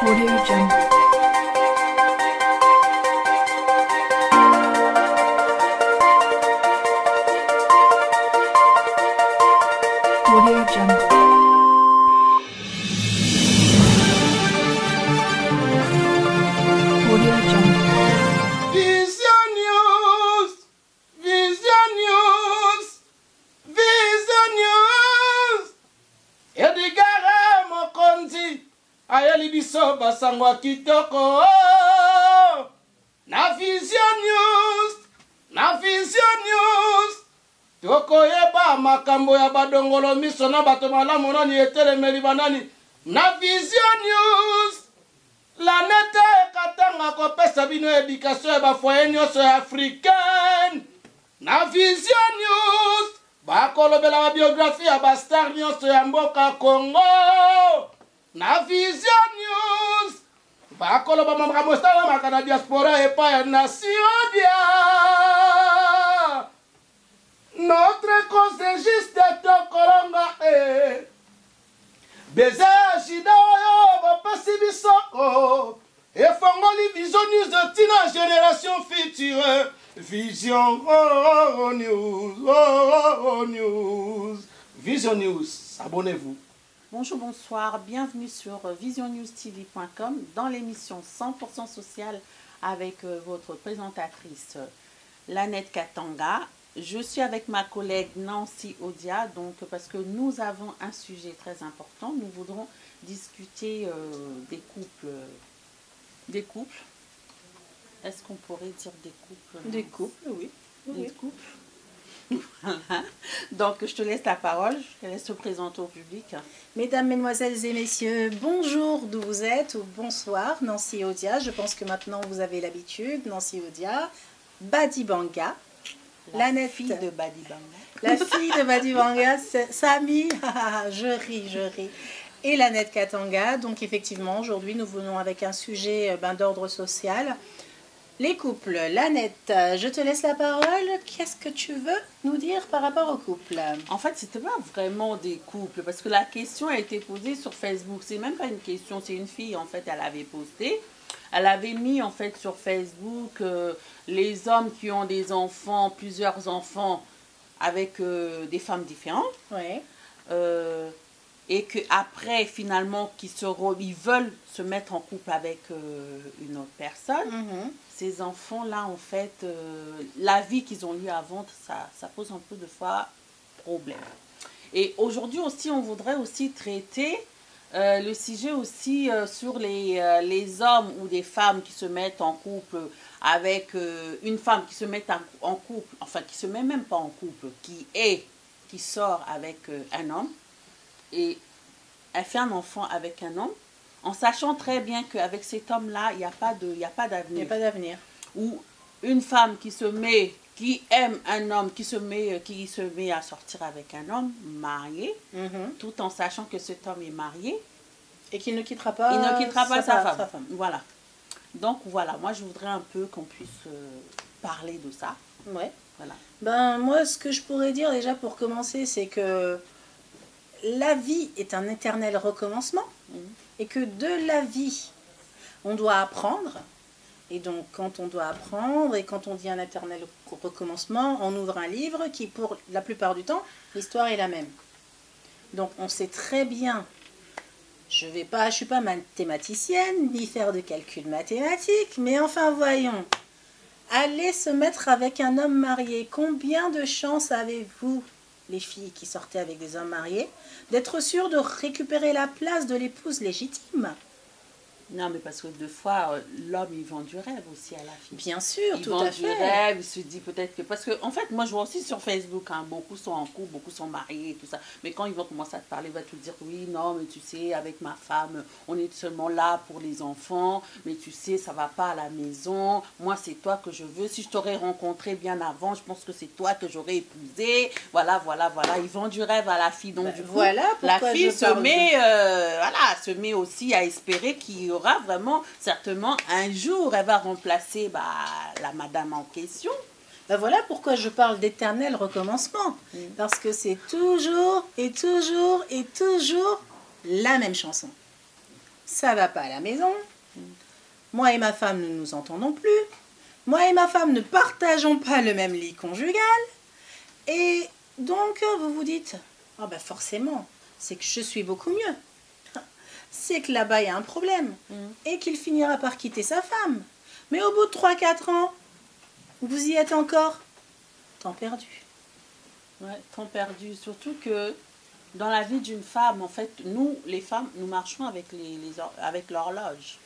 Audio Jungle. Audio Jungle. Audio Jungle. Vision News! Vision News! Vision News! Edgar Mokonzi ayeli biso basango kitoko na Vision News! Na Vision News! Tokoyeba makambo ya badongolo miso na bato malamu nani etelemeli banani na Vision News! La neta ekatanga kopesa bino éducation ya bafoye nyonso ya africaine na Vision News bakolobela ba biographie ya bastar nyonso ya mboka Congo na Vision News bakoloba makambo esala makana diaspora epai ya nation dia notre cause est juste tokolonga beza shida oyo bapesi biso efongoli Vision News de tina génération future Vision News Vision News, abonnez-vous. Bonjour, bonsoir, bienvenue sur visionnewstv.com dans l'émission 100% sociale avec votre présentatrice Lanette Katanga. Je suis avec ma collègue Nancy Odia, donc parce que nous avons un sujet très important. Nous voudrons discuter des couples. Est-ce qu'on pourrait dire des couples? Des couples, oui. Des couples. Voilà. Donc, je te laisse la parole, je te laisse te présenter au public. Mesdames, Mesdemoiselles et Messieurs, bonjour d'où vous êtes ou bonsoir, Nancy Odia. Je pense que maintenant vous avez l'habitude. Nancy Odia, Badibanga. La fille de Badibanga. La fille de Badibanga, Samy, je ris. Et Lanette Katanga. Donc effectivement, aujourd'hui, nous venons avec un sujet d'ordre social. Les couples. Lanette, je te laisse la parole. Qu'est-ce que tu veux nous dire par rapport aux couples? En fait, c'était pas vraiment des couples, parce que la question a été posée sur Facebook. C'est même pas une question, c'est une fille, en fait, elle avait posté. Elle avait mis, en fait, sur Facebook, les hommes qui ont des enfants, plusieurs enfants, avec des femmes différentes. Oui. Et qu'après, finalement, ils veulent se mettre en couple avec une autre personne. Ces enfants-là, en fait, la vie qu'ils ont eue avant, ça pose un peu de fois problème. Et aujourd'hui aussi, on voudrait aussi traiter le sujet aussi sur les hommes ou des femmes qui se mettent en couple avec une femme qui se met en couple, enfin qui se met même pas en couple, qui sort avec un homme et elle fait un enfant avec un homme, en sachant très bien qu'avec cet homme-là, il n'y a pas d'avenir. Il n'y a pas d'avenir. Ou une femme qui aime un homme, qui se met à sortir avec un homme marié, tout en sachant que cet homme est marié. Et qu'il ne quittera pas, sa femme. Voilà. Donc voilà, moi je voudrais un peu qu'on puisse parler de ça. Ouais. Voilà. Ben moi, ce que je pourrais dire déjà pour commencer, c'est que la vie est un éternel recommencement et que de la vie, on doit apprendre. Et donc, quand on doit apprendre et quand on dit un éternel recommencement, on ouvre un livre qui, pour la plupart du temps, l'histoire est la même. Donc, on sait très bien, je suis pas mathématicienne, ni faire de calculs mathématiques, mais enfin, voyons, aller se mettre avec un homme marié, combien de chances avez-vous, les filles qui sortaient avec des hommes mariés, d'être sûres de récupérer la place de l'épouse légitime? Non, mais parce que deux fois, l'homme, il vend du rêve aussi à la fille. Bien sûr, tout à fait. Il vend du rêve, il se dit peut-être que... Parce que, en fait, moi, je vois aussi sur Facebook, hein, beaucoup sont en couple, beaucoup sont mariés et tout ça. Mais quand ils vont commencer à te parler, ils vont te dire, oui, non, mais tu sais, avec ma femme, on est seulement là pour les enfants. Mais tu sais, ça va pas à la maison. Moi, c'est toi que je veux. Si je t'aurais rencontré bien avant, je pense que c'est toi que j'aurais épousé. Voilà. Ils vendent du rêve à la fille. Donc, du coup, voilà la fille se met aussi à espérer qu'il y aura vraiment, certainement, un jour, elle va remplacer la madame en question. Ben voilà pourquoi je parle d'éternel recommencement. Parce que c'est toujours et toujours et toujours la même chanson. ça va pas à la maison. Moi et ma femme ne nous entendons plus. Moi et ma femme ne partageons pas le même lit conjugal. Et donc, vous vous dites, ah ben forcément, c'est que je suis beaucoup mieux. C'est que là-bas, il y a un problème. Et qu'il finira par quitter sa femme. Mais au bout de 3-4 ans, vous y êtes encore. Temps perdu. Ouais, temps perdu. Surtout que dans la vie d'une femme, en fait, nous, les femmes, nous marchons avec, avec l'horloge.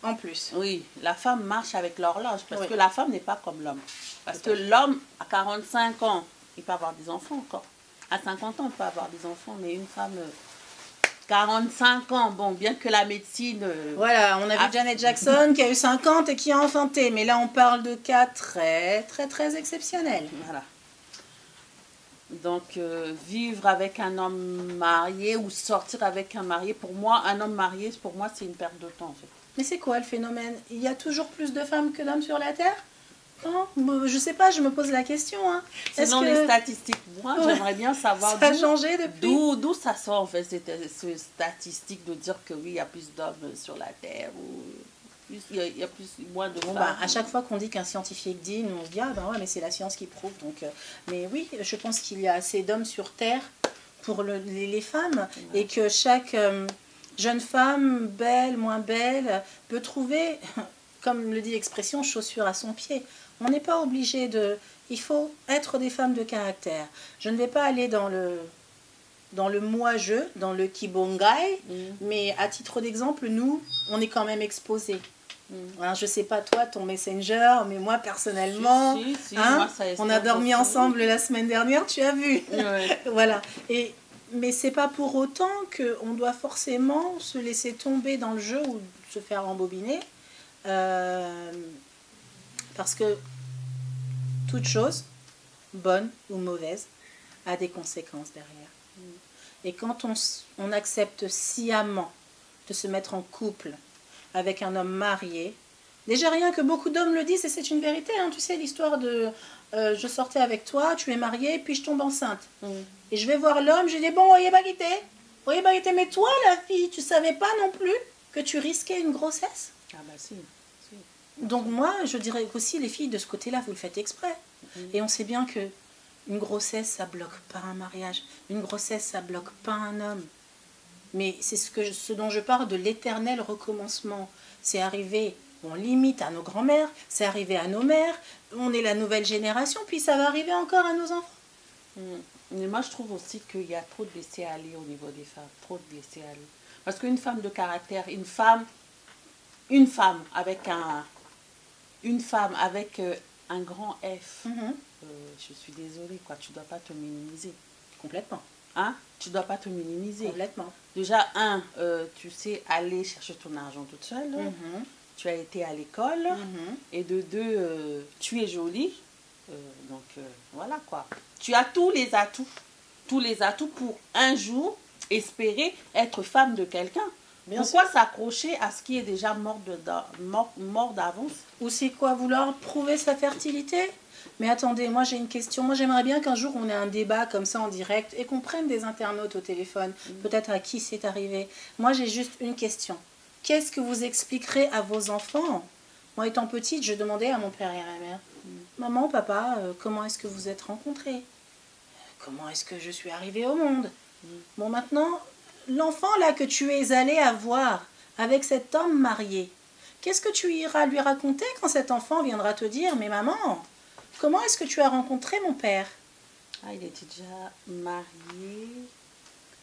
En plus. Oui, la femme marche avec l'horloge parce Oui. que la femme n'est pas comme l'homme. Parce que l'homme, à 45 ans, il peut avoir des enfants encore. À 50 ans, il peut avoir des enfants, mais une femme, 45 ans, bon, bien que la médecine... Voilà, on a vu Janet Jackson qui a eu 50 et qui a enfanté. Mais là, on parle de cas très, très, très exceptionnels. Voilà. Donc, vivre avec un homme marié ou sortir avec un marié, pour moi, un homme marié, pour moi, c'est une perte de temps, en fait. Mais c'est quoi le phénomène? Il y a toujours plus de femmes que d'hommes sur la Terre? Non, je sais pas, je me pose la question. Hein. Selon les statistiques, moi, j'aimerais bien savoir ça a changé depuis. D'où ça sort, en fait, cette statistique de dire que oui, il y a plus d'hommes sur la Terre ou il y a moins de femmes. À chaque fois qu'on dit qu'un scientifique dit, nous on se dit, ah ben ouais, mais c'est la science qui prouve. Donc, mais oui, je pense qu'il y a assez d'hommes sur Terre pour les femmes et que chaque jeune femme, belle, moins belle, peut trouver, comme le dit l'expression, chaussure à son pied. On n'est pas obligé de... Il faut être des femmes de caractère. Je ne vais pas aller dans le moi-je, dans le kibongai, mais à titre d'exemple, nous, on est quand même exposés. Alors, je ne sais pas toi, ton messenger, mais moi, personnellement, si, hein, moi, ça on a dormi ensemble la semaine dernière, tu as vu. Ouais. Voilà. Mais c'est pas pour autant qu'on doit forcément se laisser tomber dans le jeu ou se faire embobiner. Parce que toute chose, bonne ou mauvaise, a des conséquences derrière. Et quand on accepte sciemment de se mettre en couple avec un homme marié, déjà rien que beaucoup d'hommes le disent, et c'est une vérité, hein, tu sais, l'histoire de je sortais avec toi, tu es mariée, puis je tombe enceinte. Et je vais voir l'homme, je dis, bon, voyez Baguité, mais toi, la fille, tu savais pas non plus que tu risquais une grossesse? Ah bah si. Donc moi, je dirais aussi, les filles, de ce côté-là, vous le faites exprès. Et on sait bien que une grossesse, ça bloque pas un mariage. Une grossesse, ça bloque pas un homme. Mais c'est ce dont je parle de l'éternel recommencement. C'est arrivé, on limite à nos grands-mères, c'est arrivé à nos mères, on est la nouvelle génération, puis ça va arriver encore à nos enfants. Mais moi, je trouve aussi qu'il y a trop de laisser-aller au niveau des femmes. Trop de laisser-aller. Parce qu'une femme de caractère, une femme avec un grand F, je suis désolée, quoi, tu ne dois pas te minimiser. Complètement. Hein? Tu ne dois pas te minimiser. Complètement. Déjà, tu sais aller chercher ton argent toute seule. Tu as été à l'école. Et de deux, tu es jolie. Donc, voilà quoi. Tu as tous les atouts pour un jour espérer être femme de quelqu'un. Pourquoi s'accrocher à ce qui est déjà mort d'avance? Ou c'est quoi, vouloir prouver sa fertilité? Mais attendez, moi j'ai une question. Moi j'aimerais bien qu'un jour on ait un débat comme ça en direct et qu'on prenne des internautes au téléphone. Peut-être à qui c'est arrivé. Moi j'ai juste une question. Qu'est-ce que vous expliquerez à vos enfants? Moi étant petite, je demandais à mon père et à ma mère. Maman, papa, comment est-ce que vous êtes rencontrés? Comment est-ce que je suis arrivée au monde? Bon, maintenant, l'enfant là que tu es allé avoir avec cet homme marié, qu'est-ce que tu iras lui raconter quand cet enfant viendra te dire, mais maman, comment est-ce que tu as rencontré mon père? Ah, il était déjà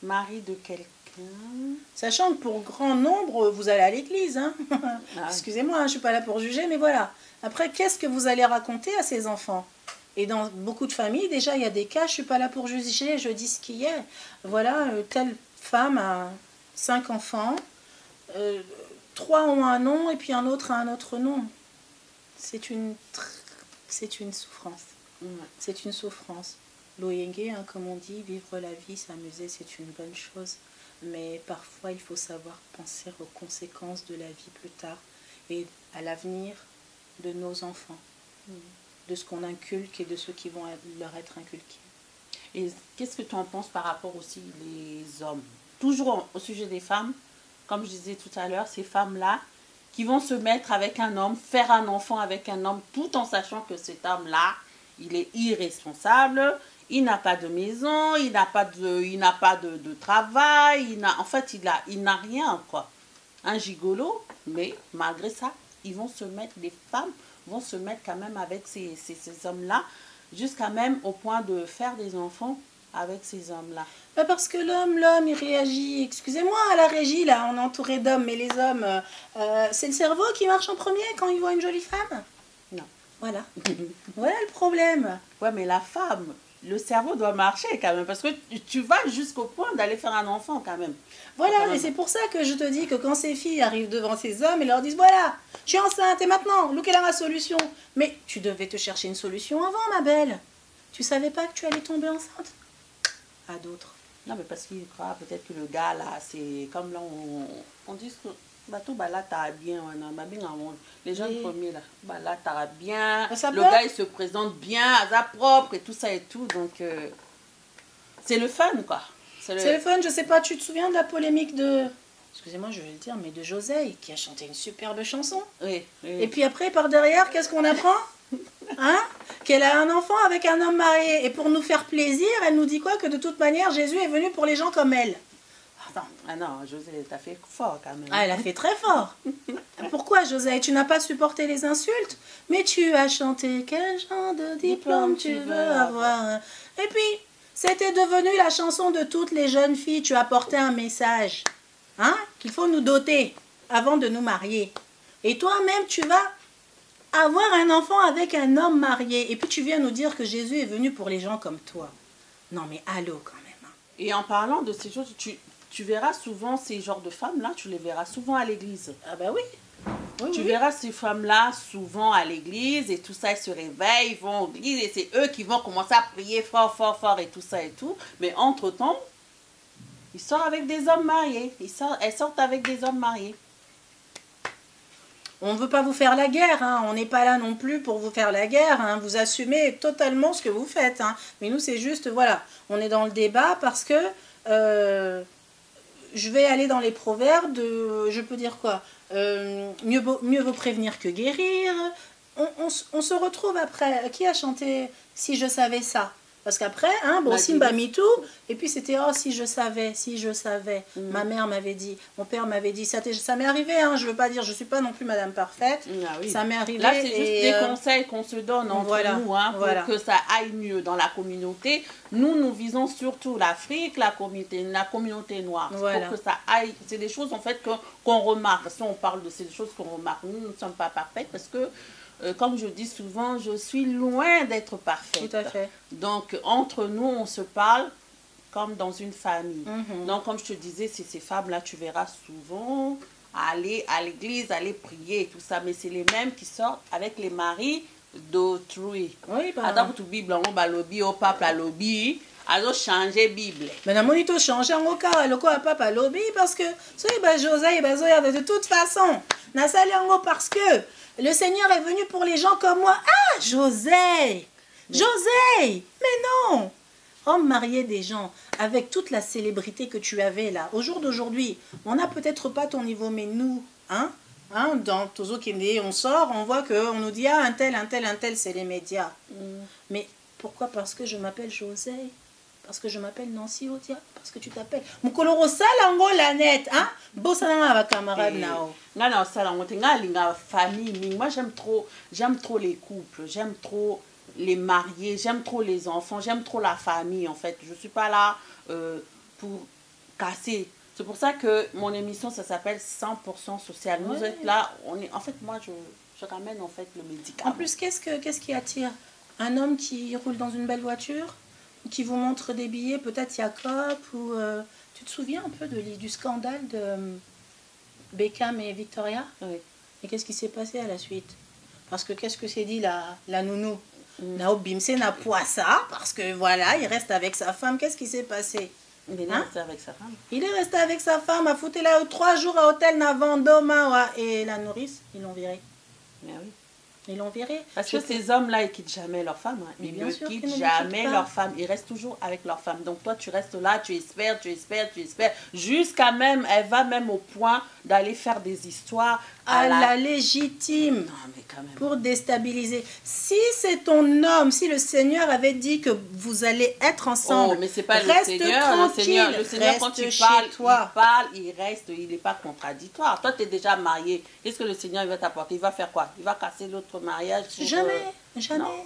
mari de quelqu'un. Sachant que pour grand nombre, vous allez à l'église. Hein. Excusez-moi, je ne suis pas là pour juger, mais voilà. Après, qu'est-ce que vous allez raconter à ces enfants? Et dans beaucoup de familles, déjà, il y a des cas, je ne suis pas là pour juger, je dis ce qu'il y a. Voilà, telle femme a 5 enfants, 3 ont un nom et puis un autre a un autre nom. C'est une souffrance. C'est une souffrance. Loyenge, hein, comme on dit, vivre la vie, s'amuser, c'est une bonne chose. Mais parfois, il faut savoir penser aux conséquences de la vie plus tard et à l'avenir de nos enfants, de ce qu'on inculque et de ceux qui vont leur être inculqués. Et qu'est-ce que tu en penses par rapport aussi les hommes? Toujours au sujet des femmes, comme je disais tout à l'heure, ces femmes-là qui vont se mettre avec un homme, faire un enfant avec un homme, tout en sachant que cet homme-là, il est irresponsable, il n'a pas de maison, il n'a pas de travail, en fait, il n'a rien, quoi. Un gigolo, mais malgré ça, les femmes vont se mettre quand même avec ces hommes-là, jusqu'à même au point de faire des enfants avec ces hommes-là. Bah parce que l'homme, il réagit, excusez-moi, à la régie, là, on est entouré d'hommes, mais les hommes, c'est le cerveau qui marche en premier quand il voit une jolie femme? Non. Voilà. Voilà le problème. Ouais, mais la femme, le cerveau doit marcher quand même, parce que tu vas jusqu'au point d'aller faire un enfant quand même. Voilà, et c'est pour ça que je te dis que quand ces filles arrivent devant ces hommes et leur disent, voilà, je suis enceinte et maintenant, look, elle a ma solution. Mais tu devais te chercher une solution avant, ma belle. Tu savais pas que tu allais tomber enceinte? À d'autres. Non, mais parce qu'il croit peut-être que le gars là, c'est comme là, on dit que bateau, bah là, t'as bien, les jeunes premiers là, bah là, t'as bien, le gars il se présente bien, à sa propre et tout ça et tout, donc c'est le fun quoi. C'est le fun, je sais pas, tu te souviens de la polémique de, excusez-moi je vais le dire, mais de José qui a chanté une superbe chanson. Oui, oui. Et puis après, par derrière, qu'est-ce qu'on apprend? Hein? Qu'elle a un enfant avec un homme marié. Et pour nous faire plaisir, elle nous dit quoi? Que de toute manière, Jésus est venu pour les gens comme elle. Attends. Ah non, José, t'as fait fort quand même. Ah, elle a fait très fort. Pourquoi, José? Tu n'as pas supporté les insultes? Mais tu as chanté, quel genre de diplôme tu veux avoir? Et puis, c'était devenu la chanson de toutes les jeunes filles. Tu as porté un message, hein? Qu'il faut nous doter avant de nous marier. Et toi-même, tu vas avoir un enfant avec un homme marié. Et puis tu viens nous dire que Jésus est venu pour les gens comme toi. Non mais allô quand même. Hein. Et en parlant de ces choses, tu verras souvent ces genres de femmes-là, tu les verras souvent à l'église. Ah bah oui. Tu verras ces femmes-là souvent à l'église et tout ça, elles se réveillent, ils vont à l'église et c'est eux qui vont commencer à prier fort, fort, fort et tout ça et tout. Mais entre-temps, ils sortent avec des hommes mariés. Elles sortent avec des hommes mariés. On ne veut pas vous faire la guerre, hein. On n'est pas là non plus pour vous faire la guerre, hein. Vous assumez totalement ce que vous faites, hein. Mais nous c'est juste, voilà, on est dans le débat parce que je vais aller dans les proverbes, je peux dire quoi, mieux vaut prévenir que guérir. On se retrouve après, qui a chanté « Si je savais ça » Parce qu'après, hein, bon, Simba MeToo, et puis c'était « Oh, si je savais, si je savais ». Ma mère m'avait dit, mon père m'avait dit, ça m'est arrivé, hein, je veux pas dire, je suis pas non plus madame parfaite, oui. Ça m'est arrivé. Là, c'est juste des conseils qu'on se donne entre nous, hein, pour que ça aille mieux dans la communauté. Nous visons surtout l'Afrique, la communauté noire. Pour que ça aille, c'est des choses en fait qu'on remarque. Si on parle de ces choses qu'on remarque, nous ne sommes pas parfaites parce que comme je dis souvent, je suis loin d'être parfaite. Tout à fait. Donc, entre nous, on se parle comme dans une famille. Donc, comme je te disais, c'est ces femmes-là, tu verras souvent aller à l'église, aller prier et tout ça. Mais c'est les mêmes qui sortent avec les maris d'autrui. Oui, bah. Attends, tu Bible, on va lobby au pape, la lobby. Alors, changer Bible. Mais non, monito changer en cas, le quoi papa lobby parce que, José, de toute façon, Nasaliango parce que le Seigneur est venu pour les gens comme moi. Ah, José! José! Mais non! Homme marié des gens, avec toute la célébrité que tu avais là, au jour d'aujourd'hui, on n'a peut-être pas ton niveau, mais nous, hein? Dans Tozo Kende, on sort, on voit qu'on nous dit, ah, un tel, c'est les médias. Mais pourquoi? Parce que je m'appelle José. Parce que je m'appelle Nancy Odia. Parce que tu t'appelles. Moukoloro Salango Lanette. Hein? Bosananga va camarade nao. Non, Salango, t'es famille. Moi, j'aime trop les couples. J'aime trop les mariés. J'aime trop les enfants. J'aime trop la famille, en fait. Je ne suis pas là pour casser. C'est pour ça que mon émission, ça s'appelle 100% social. Vous êtes là. En fait, moi, je ramène en fait le médicament. En plus, qu'est-ce qui attire? Un homme qui roule dans une belle voiture? Qui vous montre des billets, peut-être Jacob, ou tu te souviens un peu du scandale de Beckham et Victoria? Oui. Et qu'est-ce qui s'est passé à la suite? Parce que qu'est-ce que s'est dit la nounou? Nao Bimse n'a pas ça, parce que voilà, il reste avec sa femme. Qu'est-ce qui s'est passé? Il est resté avec sa femme. Il est resté avec sa femme, a foutu là 3 jours à hôtel Navandoma, et la nourrice, ils l'ont viré. Mais oui. Ils l'ont viré. Parce que ces hommes-là, ils quittent jamais leur femme. Hein. Mais Ils bien ne sûr qu'ils quittent ne les jamais quittent pas. leur femme. Ils restent toujours avec leur femme. Donc toi, tu restes là, tu espères, tu espères, tu espères. Jusqu'à même, elle va même au point d'aller faire des histoires À la légitime. Non, mais quand même. Pour déstabiliser. Si c'est ton homme, si le Seigneur avait dit que vous allez être ensemble, Oh, mais c'est pas le reste Seigneur. tranquille, Le Seigneur, quand reste il chez toi. parle, il reste, il n'est pas contradictoire. Toi, tu es déjà marié. Qu'est-ce que le Seigneur il va t'apporter? Il va faire quoi? Il va casser l'autre mariage pour, Jamais, jamais, non.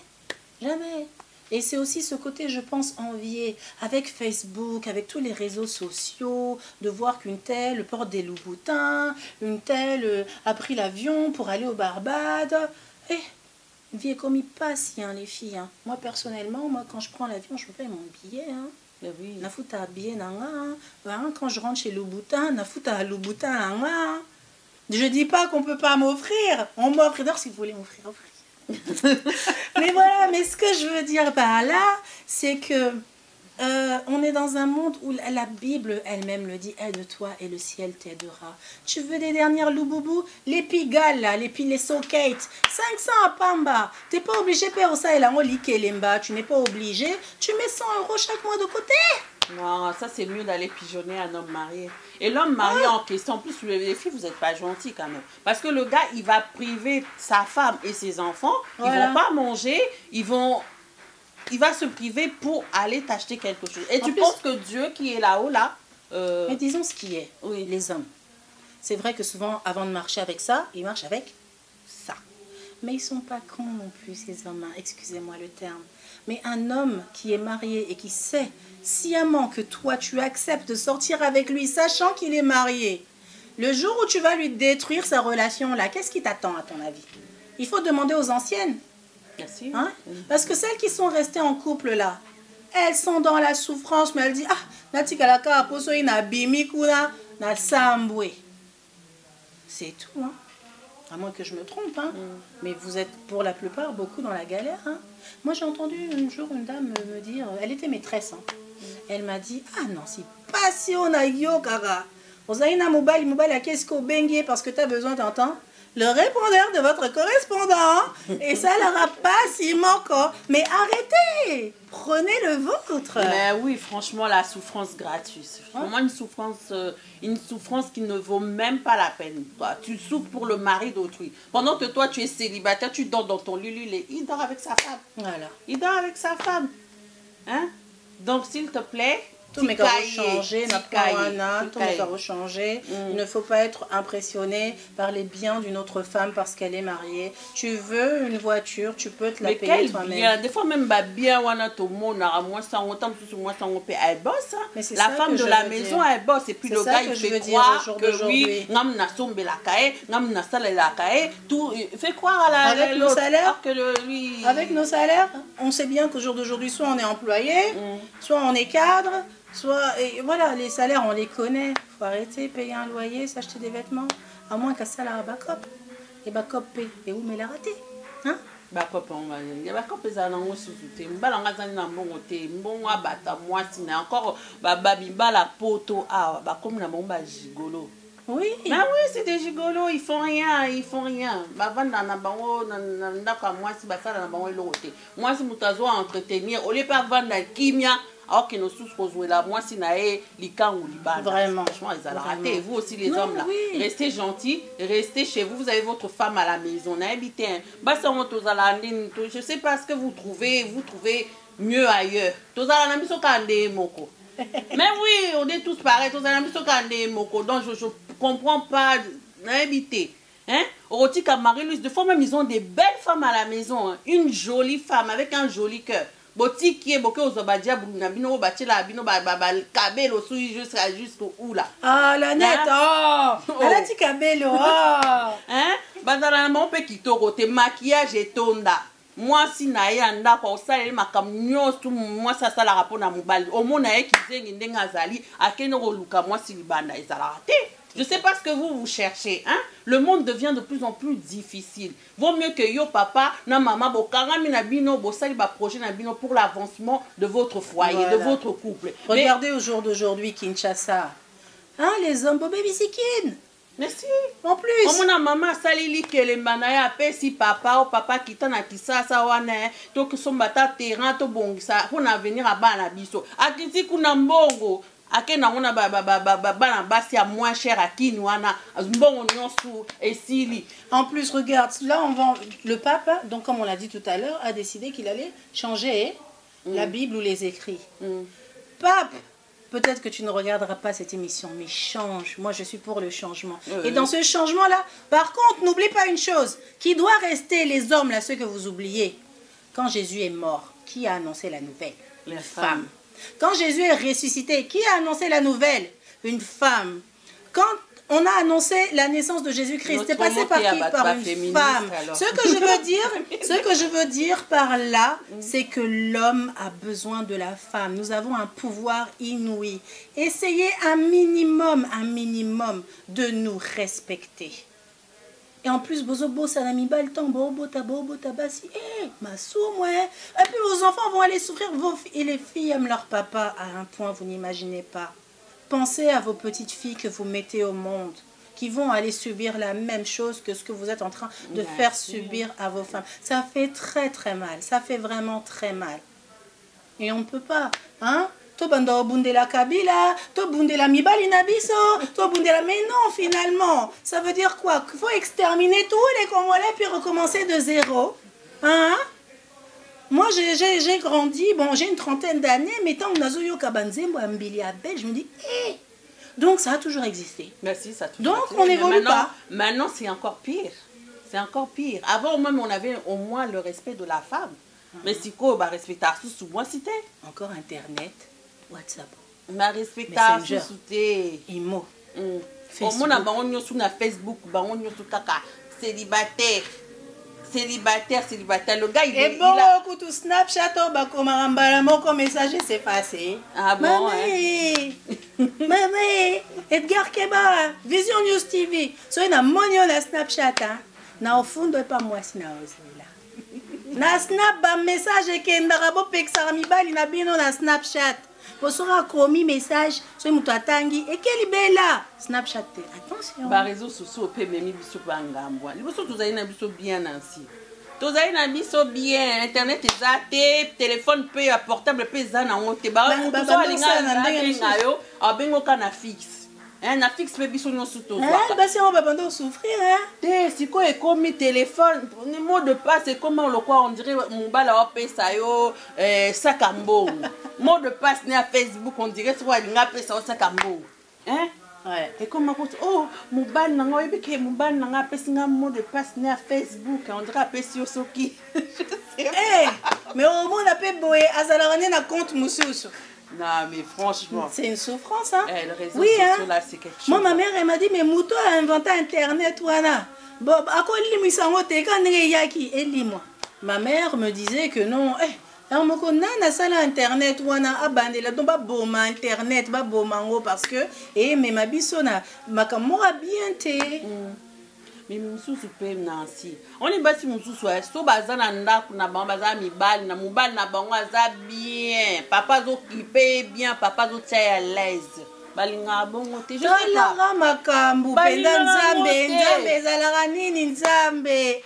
jamais. Et c'est aussi ce côté, je pense, envié avec Facebook, avec tous les réseaux sociaux, de voir qu'une telle porte des loups-boutins, une telle a pris l'avion pour aller aux Barbades. Eh, une vie est comme il passe, hein, les filles. Hein. Moi, personnellement, quand je prends l'avion, je me paye mon billet. Hein. Mais oui. Nafuta billet nanga. Hein. Quand je rentre chez Louboutin, nafuta Louboutin nanga. Hein. Je dis pas qu'on peut pas m'offrir. On m'offre. D'ailleurs, si vous voulez m'offrir, offrez. Mais voilà, mais ce que je veux dire par là, c'est que on est dans un monde où la Bible elle-même le dit, aide-toi et le ciel t'aidera. Tu veux des dernières louboubou? Les pigales, là, les sockets, 500 à Pamba. Tu n'es pas obligé de faire ça et là, on lit Kelemba. Tu n'es pas obligé. Tu mets 100 € chaque mois de côté. Non, ça c'est mieux d'aller pigeonner un homme marié. Et l'homme marié en question, en plus les filles, vous n'êtes pas gentils quand même. Parce que le gars, il va priver sa femme et ses enfants, Voilà. ils vont pas manger, il va se priver pour aller t'acheter quelque chose. Et tu plus- penses que Dieu qui est là-haut, là, Mais disons ce qui est, oui. les hommes. C'est vrai que souvent, avant de marcher avec ça, ils marchent avec ça. Mais ils sont pas cons non plus, ces hommes. Hein. Excusez-moi le terme. Mais un homme qui est marié et qui sait sciemment que toi, tu acceptes de sortir avec lui, sachant qu'il est marié, le jour où tu vas lui détruire sa relation, là, qu'est-ce qui t'attend, à ton avis? Il faut demander aux anciennes. Merci. Hein? Parce que celles qui sont restées en couple, là, elles sont dans la souffrance, mais elles disent, ah, nati kalaka aposo ina bimi kuna na sambwe. C'est tout, hein. À moins que je me trompe, hein. Mais vous êtes pour la plupart beaucoup dans la galère. Hein. Moi, j'ai entendu un jour une dame me dire, elle était maîtresse. Hein. Elle m'a dit, ah non, c'est passion na yo, kara. Ozaina mobile, qu'est-ce qu'on bengue parce que tu as besoin, t'entends? Le répondeur de votre correspondant. Et ça n'aura pas si manquant. Mais arrêtez! Prenez le vôtre. Mais oui, franchement, la souffrance gratuite. Vraiment une souffrance qui ne vaut même pas la peine. Quoi. Tu souffres pour le mari d'autrui. Pendant que toi, tu es célibataire, tu dors dans ton lululé. Il dort avec sa femme. Voilà. Il dort avec sa femme. Hein? Donc, s'il te plaît, Tout mais changer, changer. Il ne faut pas être impressionné par les biens d'une autre femme parce qu'elle est mariée. Tu veux une voiture, tu peux te la payer toi-même. Des fois même bien elle bosse. La femme de la maison elle bosse et puis le gars il fait croire que oui, tout fait croire à la avec nos salaires. Lui... Avec nos salaires, on sait bien qu'au jour d'aujourd'hui soit on est employé, soit on est cadre. Soit, et voilà, les salaires, on les connaît. Il faut arrêter, payer un loyer, s'acheter des vêtements. À moins qu'à ça, la backup. Et backup paye. Et où mais la raté? Hein? Backup, on va dire. Backup, c'est un angle sous-souté. M'balanga zana mbongote. Mbonga bata moi sina encore babiba la poto. Ah, bah comme la bomba gigolo. Oui. Mais oui, c'est des gigolos, ils font rien, ils font rien. Bah vanda na bango na ndaka moi si basala na bango lokote. Moi si mutazo entretenir, au lieu pas vendre kimia. Alors que nous tous là, moi si nae likan ou libana. Vraiment. Franchement, ils ont raté. Et vous aussi les hommes là, restez gentils, restez chez vous. Vous avez votre femme à la maison, n'habitez un. Je sais pas ce que vous trouvez mieux ailleurs. Mais oui, on est tous pareils. Donc je comprends pas. N'habitez. Hein? Orotika Marie-Louise, des fois même ils ont des belles femmes à la maison. Hein? Une jolie femme avec un joli cœur. Boti qui est beaucoup aux obadia bruna bino bati la bino kabelo sui jusqu'au ou là. Ah la nette oh la ti kabelo oh hein bazala na mpe kitoko te maquillage etonda moi si na ye anda ko sala makamnyo tout moi ça la rapport na mobali omona ye kizengi ndenga zali akeno ko luka moi si libanda ezala te. Je sais pas ce que vous cherchez, hein? Le monde devient de plus en plus difficile. Vaut mieux que yo papa, na maman, bokangami na bino, bosali ba projet na bino pour l'avancement de votre foyer, voilà, de votre couple. Regardez au jour d'aujourd'hui Kinshasa. Hein, les hommes bobé bisikin. Mais si. En plus. Comme on a maman salili que les manaya appelle si papa ou papa qui t'en a qui ça wana donc son bata terrain to bon ça pour venir à bana biso. Akiti kuna mbongo. Akena on a bana basi à moins cher à qui nous ana mbongo nyonsu et sili. En plus, regarde, là on vend le pape, donc comme on l'a dit tout à l'heure, a décidé qu'il allait changer la Bible ou les écrits. Pape, peut-être que tu ne regarderas pas cette émission, mais change. Moi, je suis pour le changement. Et dans ce changement-là, par contre, n'oublie pas une chose. Qui doit rester, les hommes, là, ceux que vous oubliez. Quand Jésus est mort, qui a annoncé la nouvelle? Les Femme. Quand Jésus est ressuscité, qui a annoncé la nouvelle? Une femme. Quand on a annoncé la naissance de Jésus-Christ, c'est passé par qui? Par une femme. Ce que je veux dire par là, c'est que l'homme a besoin de la femme. Nous avons un pouvoir inouï. Essayez un minimum de nous respecter. Et en plus, bozobo sanamiba le temps, bobo tabasi, et puis vos enfants vont aller souffrir, et les filles aiment leur papa à un point, vous n'imaginez pas. Pensez à vos petites filles que vous mettez au monde, qui vont aller subir la même chose que ce que vous êtes en train de faire subir à vos femmes. Ça fait très très mal, ça fait vraiment très mal. Et on ne peut pas, hein? To bando bundela kabila, to bundela mibali nabiso, to bundela... Mais non, finalement, ça veut dire quoi? Qu'il faut exterminer tous les Congolais puis recommencer de zéro. Hein? Moi, j'ai grandi, bon, j'ai une trentaine d'années, mais tant que Nazoyo Kabanzembo Ambili Abel, je me dis, hé! Donc, ça a toujours existé. Merci, ça a toujours Donc, existé. on n'évolue pas. Maintenant, c'est encore pire. C'est encore pire. Avant, même, on avait au moins le respect de la femme. Mais si quoi, bah, respecter sous moi, c'était. Encore Internet, WhatsApp. Ma respecter sous Imo. Au moins, on a sur Facebook, on a sur kaka célibataire. Célibataire, le gars il est bon, écoute, Snapchat, mon message s'est effacé. Ah bon? Maman, Edgar Keba, Vision News TV. So, il a monio na Snapchat. Na au fond, pas moi si na là. Na Snap, ba message que ndarabo pexarami bali na bino na Snapchat. Pour sera commis message, so il mutangi et quelle bella Snapchat. Attention. Ba réseaux sociaux pe memi biso bangambwa. Liboso tozali biso bien nansi. Tozali na biso bien, internet ezate, téléphone pe portable pe za na ngote ba muto alinga na ndenge yo, abengo kana fixe. Na fixe pe biso nyoso tozwa. Bah si on va pas souffrir Te siko e komi téléphone, ni mot de passe c'est comment le quoi on dirait mobala wa pesa yo sakambo. Mot de passe né à Facebook on dirait soit alinga pesa wa sakambo. Hein? Ouais. Et comme oh mobile nanga ebike mobile nanga pesinga mot de passe né à Facebook on dirait pesi yo soki. Mais au moins on a pas boé azalane na compte mususu. Non, mais franchement. C'est une souffrance, hein? Le réseau social, là, c'est quelque chose. Moi, ma mère, elle m'a dit, mais Mouto a inventé Internet, voilà. Bon, à quoi moi. Ma mère me disait que non, alors, mon na sala Internet, wana abandela, donc, boma Internet, bomango, parce que, mais ma bisona, ma kamora bien te. Mais mususu pe nansi on est basi mususu so bazana ndaku na bango baza mibali na mobali na bango aza bien papa zo kipe bien papa zo tia à l'aise balinga bongo te je sais pas makambu penda nzambe ezalaka nini nzambe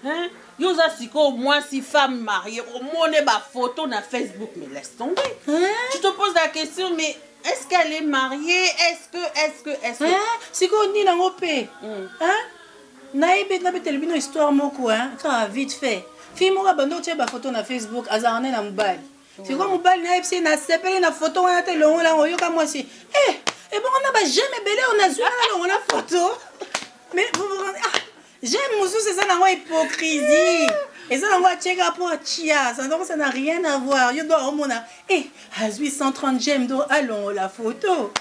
hein yo za siko moi si femme mariée au monde ba photo na Facebook mais laisse tomber tu te poses la question mais est-ce qu'elle est mariée est-ce que siko ni nango pe naïbe na betelbino histoire moko quand vite fait fille moko bando tie ba photo na Facebook azarane na mobali c'est quoi mobali na epsi na sepeli na photo wana te longo la oyoka moi si et bon on a pas jamais belé on a zui on a photo mais vous vous rendez j'aime musu c'est ça na hypocrisie et ça on va checker pour chia ça n'a rien à voir yo doit omona à 830 j'aime do allons la photo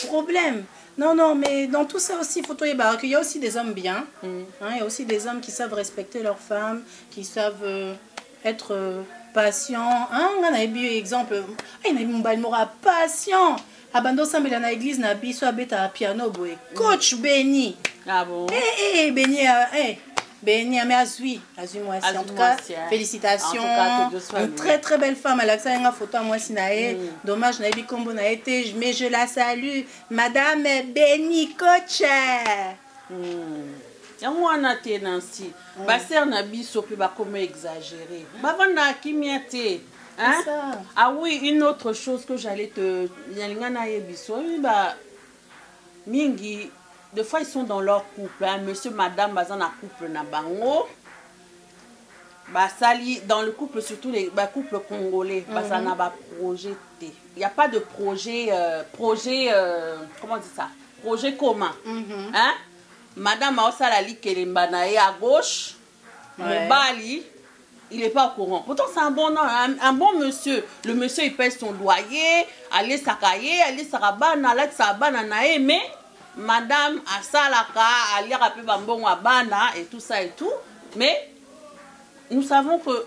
problème. Non, mais dans tout ça aussi, il y a aussi des hommes bien. Il y a aussi des hommes qui savent respecter leurs femmes, qui savent être patients. On a un exemple. Il y a un balmora patient. Abando sambe dans l'église, na biso abeta piano boy. Coach Benny. Ah bon? Benny, Béni, mais Azui moi aussi. En tout cas, félicitations. En tout cas, que Dieu soit une très très belle femme. Elle a une photo à moi si nae. Dommage, n'a pas combo n'a été, mais je la salue. Madame Béni Coach. Yango wana te Nancy. Ba sœur na biso pe ba comme exagéré. Ba vanda kimiate. Hein? Ah oui, une autre chose que j'allais te yalinga na yebiso, ba mingi des fois ils sont dans leur couple, hein? Monsieur madame bazan na couple na bango. Ba sali dans le couple surtout les couples congolais, bazana ba projet T. Il y a pas de projet comment on dit ça? Projet commun. Hein? Madame Aosala Kelemba nae à gauche, Mobali, il n'est pas au courant. Pourtant, c'est un bon nom, un bon monsieur. Le monsieur, il paye son loyer, allez sakaye, allez sarabana, allez sarabana nae, mais Madame Asalaka, allez rappeler bambon abana et tout ça et tout. Mais nous savons que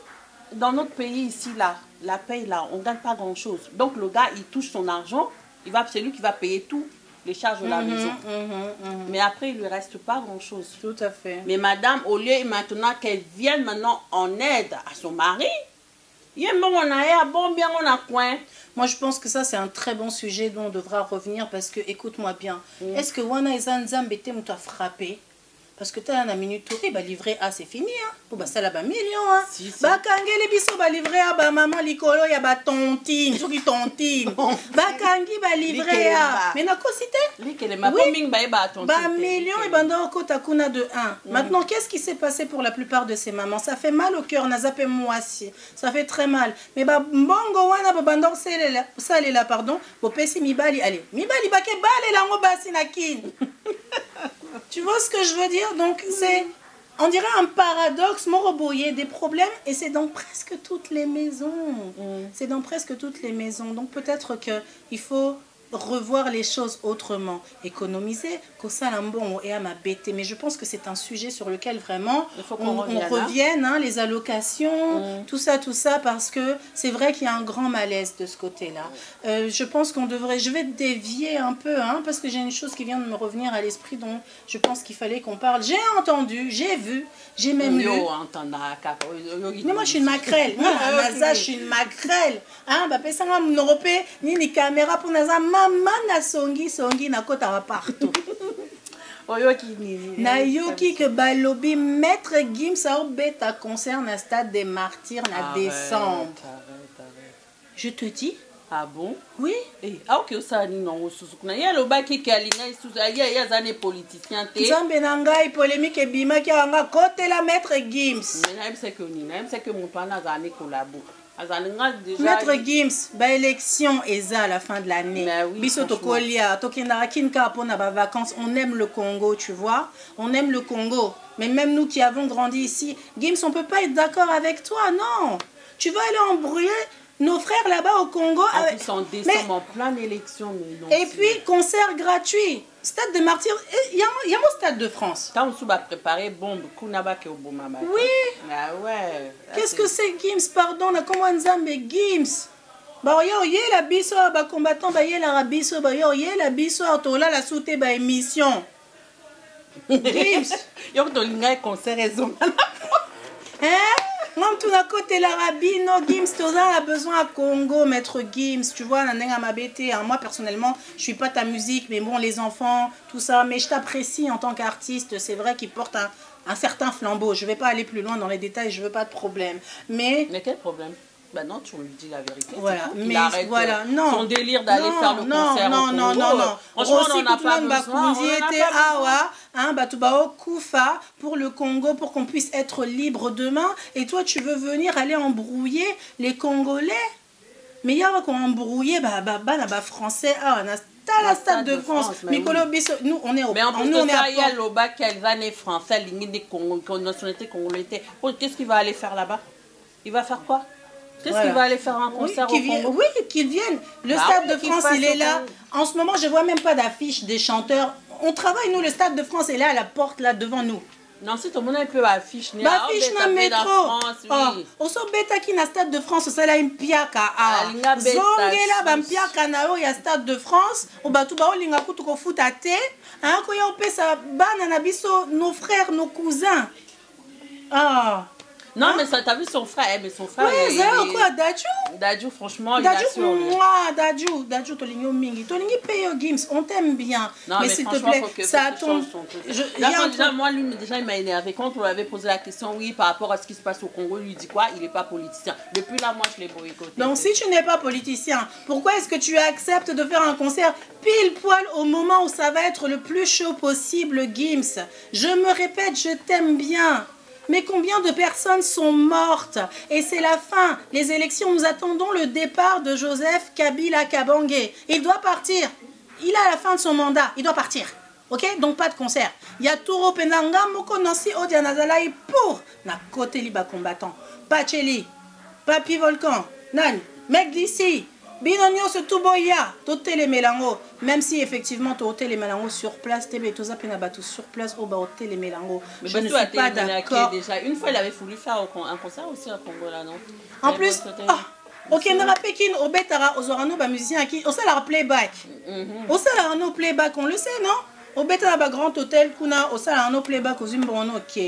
dans notre pays ici, là, la paye là, on ne gagne pas grand-chose. Donc le gars, il touche son argent, c'est lui qui va payer tout. Les charges de la maison. Mais après, il ne lui reste pas grand-chose. Tout à fait. Mais madame, au lieu maintenant qu'elle vienne maintenant en aide à son mari, moi, je pense que ça, c'est un très bon sujet dont on devra revenir parce que, écoute-moi bien, est-ce que Wana Ezanzam Bete m'a frappé? Parce que tu as une minute tourée, bah livré A, c'est fini. Hein. Pour ça, là, bah million. Hein. Bah kangé biso, bah livré A, bah maman, likolo, ya bah tontine, soki tontine. Bah kangi, bah livré A. Mais n'a quoi cité? Bah million et bah dans kota kuna de 1. Maintenant, qu'est-ce qui s'est passé pour la plupart de ces mamans? Ça fait mal au cœur, n'a zappé moi aussi. Ça fait très mal. Mais bah mbongo wana, bah bandor ça là, pardon. Bo pesi mibali, allez. Mibali, bah ke bale la ngo basi na kin. Tu vois ce que je veux dire? Donc, c'est, on dirait un paradoxe, Moroboye, des problèmes, et c'est dans presque toutes les maisons. C'est dans presque toutes les maisons. Donc, peut-être qu'il faut revoir les choses autrement. Économiser, Kosalambon et à ma bête. Mais je pense que c'est un sujet sur lequel vraiment on revienne, hein, les allocations, tout ça, parce que c'est vrai qu'il y a un grand malaise de ce côté-là. Je pense qu'on devrait, je vais dévier un peu, hein, parce que j'ai une chose qui vient de me revenir à l'esprit, donc je pense qu'il fallait qu'on parle. J'ai entendu, j'ai vu, j'ai même lu. Mais moi je suis une maquerelle. Je suis une maquerelle. Hein, bah, pesanga m'norope, ni caméra pour naza. Maman na songi na kota partout. Na yoki que balobi maître Gims a beta concert na stade des martyrs na décembre. Je te dis. Ah bon? Oui. Ah ok, ça ni non susukuna. Ya lo baki ki alinga isuza ya zane politicien te. Zambe na ngai polémique bima ki anga côté la maître Gims. Mais na c'est que ni, na c'est que mon pana zane collabo. Maître Gims, bah élection est à la fin de l'année. Biso tokolia, tokenda kinka pour na vacances. On aime le Congo, tu vois. On aime le Congo. Mais même nous qui avons grandi ici, Gims, on peut pas être d'accord avec toi, non. Tu vas aller embrouiller nos frères là-bas au Congo. Ils sont en décembre en pleine élection. Et puis concert gratuit. Stade de Martyrs, il y a mon Stade de France. Quand on va préparer bombe, oui. Ah ouais. Qu'est-ce que c'est Gims? Pardon, on a comment Nzambe Gims? Bah yo la biso ba combattant ba la rabiso ba yo la biso tola la soute ba émission. Gims. Yo to linga concert raison. Hein? Moi, tout à côté l'Arabie, non, Gims, tu as besoin à Congo, maître Gims, tu vois, moi, personnellement, je suis pas ta musique, mais bon, les enfants, tout ça, mais je t'apprécie en tant qu'artiste, c'est vrai qu'il porte un certain flambeau, je vais pas aller plus loin dans les détails, je veux pas de problème, mais quel problème? Ben non, tu lui dis la vérité. Voilà, mais arrête voilà, non. Son délire d'aller faire le concert au Congo. Non. Franchement, on n'en a pas besoin. Kufa pour le Congo, pour qu'on puisse être libre demain. Et toi, tu veux venir aller embrouiller les Congolais? Mais il y a qu'on embrouiller, français, la Stade de France. Nous, on est au. Mais en plus de ça, il y a l'Oba qui est français, nationalité congolaise. Qu'est-ce qu'il va aller faire là-bas? Il va faire quoi? Qu'est-ce qu'il va aller faire un concert au Congo? Oui, qu'ils viennent. Le Stade de France, il est là. En ce moment, je ne vois même pas d'affiche des chanteurs. On travaille, nous, le Stade de France est là à la porte, là, devant nous. Non, si tout le monde a un peu affiche. Affiche dans le métro. On s'en bête qui na Stade de France, c'est là une piaka. Zongela, bam piaka na il y a Stade de France. On va tout bas, on linga kutu ko foot à thé. Hein, quand on peut ça, ban na biso, nos frères, nos cousins. Ah. Non, mais ça, t'as vu son frère, mais son frère. Ouais, ça, quoi, Dadju, franchement, il assure. Dadju, Tolingo Mingi. Tolingi Peyo Gims, on t'aime bien. Non, mais s'il te plaît, ça tombe. Déjà, moi, lui, déjà, il m'a énervé. Quand on lui avait posé la question, oui, par rapport à ce qui se passe au Congo, il lui dit quoi? Il n'est pas politicien. Depuis là, moi, je l'ai boycotté. Donc, si tu n'es pas politicien, pourquoi est-ce que tu acceptes de faire un concert pile poil au moment où ça va être le plus chaud possible, Gims? Je me répète, je t'aime bien. Mais combien de personnes sont mortes? Et c'est la fin. Les élections, nous attendons le départ de Joseph Kabila Kabange. Il doit partir. Il a la fin de son mandat. Il doit partir. Ok? Donc pas de concert. Il y a Touro Penanga, Moko Nancy Odianazalaï pour na côté liba combattant. Pacheli, Papi Volcan, Nan, mec d'ici. Binonio se tuboya, tote les mélango. Même si effectivement tote les mélango sur place, tebe toza penabatu sur place au baote les mélango. Je ne suis pas d'accord. Déjà une fois il avait voulu faire un concert aussi à Congo là non. En plus, ok, on a Pékin au Betara aux Orano ba musicien qui on sait la playback. On sait la playback, on le sait non? Au Betara ba grand hôtel kuna on sait la playback aux Umbono OK.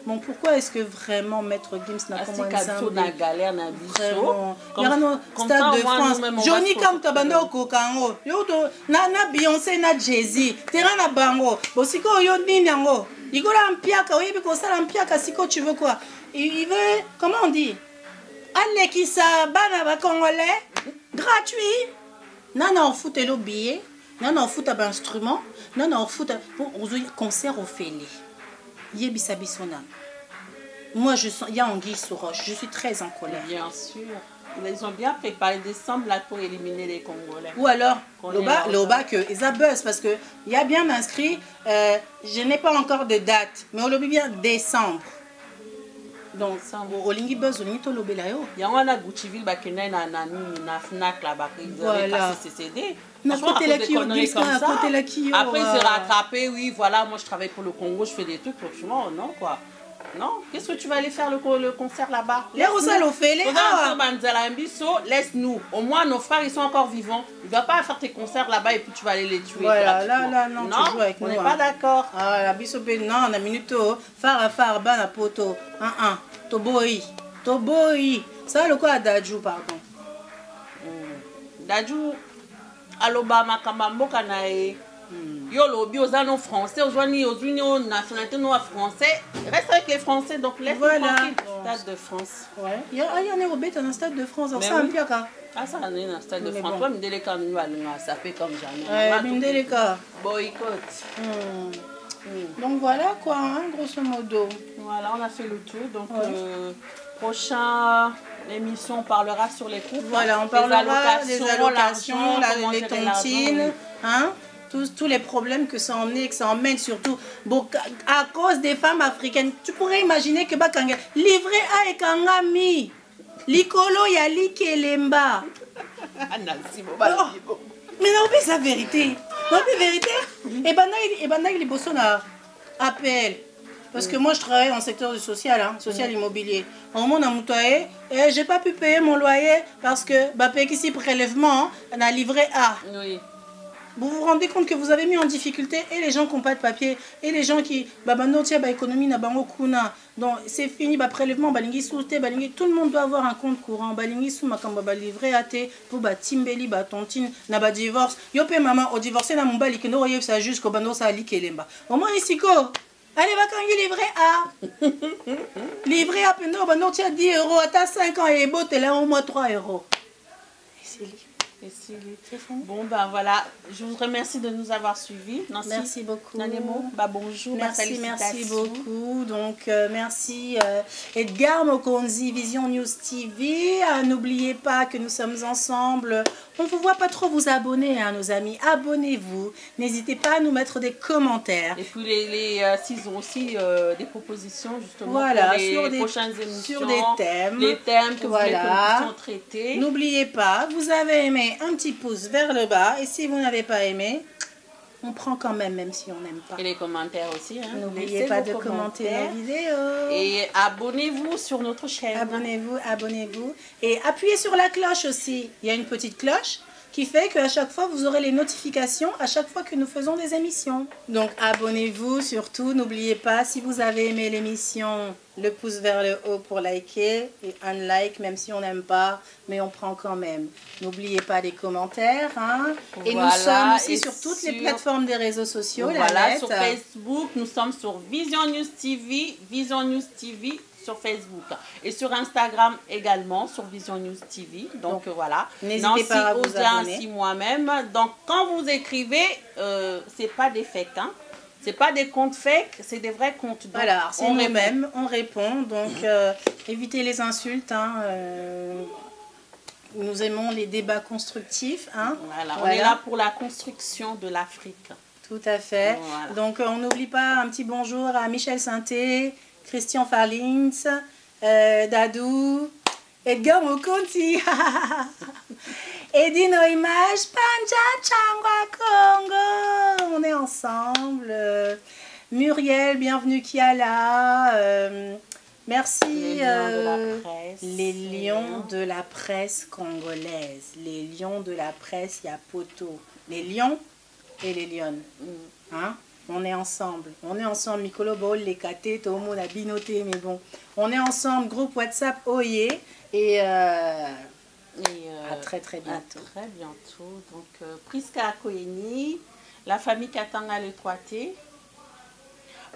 Bon, pourquoi est-ce que vraiment Maître Gims n'a pas moins de galère na vraiment. Il y a un stade de France. Johnny Kam Tabanda au Kokango. Na Beyoncé na Jay-Z. Terrain na Bango. Bosiko yo nini yango. Igola mpiaka, oyebi ko sala mpiaka siko tu veux quoi? Il veut comment on dit? Alekisa bana ba congolais gratuit. Nana on fout le billet. Nana on fout un instrument. Nana on fout pour concert au Félix. Moi, il y a Anguille sous roche. Je suis très en colère. Bien sûr. Ils ont bien préparé décembre là pour éliminer les Congolais. Ou alors, l'Oba que ils abusent parce que il y a bien inscrit. Je n'ai pas encore de date, mais on le bien décembre. Donc, au lingi buzz, on y est au lobby là. Il y a un Gucci-ville bakena na Fnac là-bas. Ils avaient passé ces CD. Après, il s'est rattrapé, oui, voilà, moi je travaille pour le Congo, je fais des trucs, franchement, non, quoi. Non, qu'est-ce que tu vas aller faire le concert là-bas? Laisse-nous. Au moins, nos frères, ils sont encore vivants. Il ne va pas faire tes concerts là-bas et puis tu vas aller les tuer. Voilà, là, non, tu joues avec nous. On n'est pas d'accord. Ah, la bisope, non, on a minuto. Far, bana poto. Toboi. Ça, le quoi à Dadju, pardon? Dadju. Aloba makamamboka na e yo lobi ozano français ozwani ozwini o nationalité no français reste avec les français donc laisse tranquille. Stade de France ouais il y a un robet dans un stade de France ça un piaka ça on est dans stade de France toi Mindeleka nous allons ça fait comme jamais Mindeleka boycott donc voilà quoi hein, grosso modo voilà on a fait le tour donc prochain l'émission, on parlera sur les couples. Voilà, on parlera des allocations, les tontines, hein, tous les problèmes que ça emmène, que ça emmène surtout bon, à cause des femmes africaines. Tu pourrais imaginer que Bakanga livré à Ekangami, Likolo ya Likelemba. Mais non, mais c'est la vérité. Non, mais vérité. Et ben il est bossé à APL. Parce que moi, je travaille dans le secteur du social, hein, social immobilier. Au moment où on a j'ai pas pu payer mon loyer parce que bah, ici prélèvement, on a livré A. Oui. Vous vous rendez compte que vous avez mis en difficulté et les gens qui n'ont pas de papier et les gens qui économie na bango kuna. Donc c'est fini prélèvement balingi souté balingi tout le monde doit avoir un compte courant balingi sou makamba ba livré até pour ba timbeli ba tontine na ba divorce. Yo pe maman au divorcé na mbali que no royer ça jusqu'au bando ça likelemba. Au moins ici ko allez, va quand il livrer à. Livrer à Pendo, bah non, tu as 10 €, à 5 ans et beau, tu es là au moins 3 €. Et bon, ben voilà, je vous remercie de nous avoir suivis. Nancy, merci beaucoup. Bah, bonjour, merci beaucoup. Donc, merci Edgar Mokonzi, Vision News TV. N'oubliez pas que nous sommes ensemble. On ne vous voit pas trop vous abonner, hein, nos amis. Abonnez-vous. N'hésitez pas à nous mettre des commentaires. Et puis, s'ils ont aussi des propositions, justement, voilà, pour les prochaines émissions. Sur des thèmes. Les thèmes que vous voulez que nous puissions traiter. N'oubliez pas, vous avez aimé un petit pouce vers le bas. Et si vous n'avez pas aimé, on prend quand même si on n'aime pas. Et les commentaires aussi. Hein. N'oubliez pas de commenter nos vidéos. Et abonnez-vous sur notre chaîne. Abonnez-vous. Et appuyez sur la cloche aussi. Il y a une petite cloche qui fait qu'à chaque fois, vous aurez les notifications à chaque fois que nous faisons des émissions. Donc, abonnez-vous surtout. N'oubliez pas, si vous avez aimé l'émission, le pouce vers le haut pour liker et un like, même si on n'aime pas, mais on prend quand même. N'oubliez pas les commentaires. Hein. Et Voilà, nous sommes aussi et sur toutes les plateformes des réseaux sociaux. Voilà, sur Facebook, nous sommes sur Vision News TV, sur Facebook. Et sur Instagram également, sur Vision News TV. Donc voilà. N'hésitez pas à vous abonner. Nancy, moi-même. Donc quand vous écrivez, c'est pas des fakes, hein. C'est pas des comptes fake, c'est des vrais comptes. Donc, voilà, c'est nous-mêmes, on répond. Donc évitez les insultes. Hein, nous aimons les débats constructifs. Hein. Voilà, on est là pour la construction de l'Afrique. Tout à fait. Voilà. Donc on n'oublie pas un petit bonjour à Michel Sainté, Christian Farlins, Dadou, Edgar Mokonti, Edino Image, Panja Changwa Congo. On est ensemble. Muriel, bienvenue Kiala. Merci. Les lions de la presse congolaise. Les lions de la presse, il y a Poto. Les lions et les lionnes. Hein? On est ensemble. On est ensemble. Mikolo Baol, les Katé, tout le monde a binoté, mais bon. On est ensemble. Groupe WhatsApp Oye. Et à très très bientôt. À très bientôt. Donc, Priska Koeni, la famille Katanga le 3T.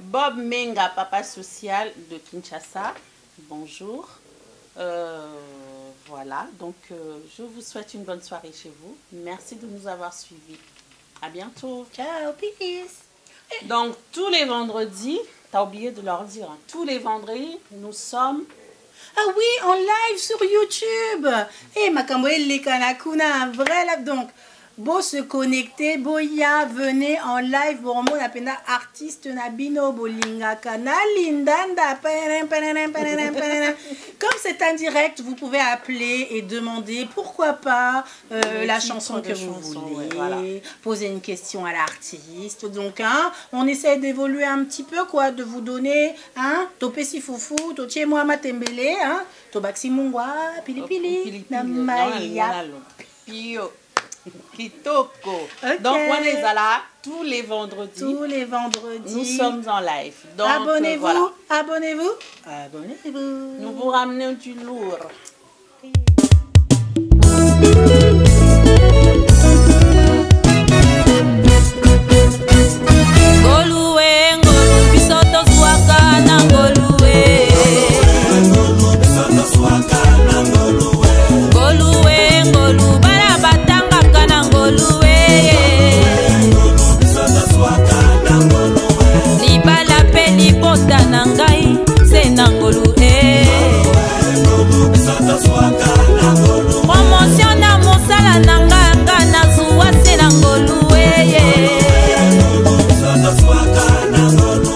Bob Menga, papa social de Kinshasa. Bonjour. Voilà. Donc, je vous souhaite une bonne soirée chez vous. Merci de nous avoir suivis. À bientôt. Ciao, peace. Donc, tous les vendredis, t'as oublié de leur dire, hein, tous les vendredis, nous sommes... Ah oui, en live sur YouTube. Eh, Makamboe Lekanakuna, un vrai live. Donc, beau se connecter, boya, venez en live. Bon, on appelle artiste Nabino Bolinga Kana Lindanda. Comme c'est en direct, vous pouvez appeler et demander pourquoi pas la chanson que vous voulez. Ouais, voilà. Poser une question à l'artiste. Donc, hein, on essaie d'évoluer un petit peu, quoi, de vous donner, hein, Topesi Foufou, Toche Moi Matembele, hein, Tobaxi Mungwa, Pili Pili, Namaya. Pio. Kitoko. Okay. Donc, on est là tous les vendredis. Tous les vendredis. Nous sommes en live. Abonnez-vous. Voilà. Abonnez-vous. Abonnez-vous. Nous vous ramenons du lourd. Promotion na mosala nanga na zuwa se na ngolu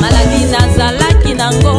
maladi nazalaki nango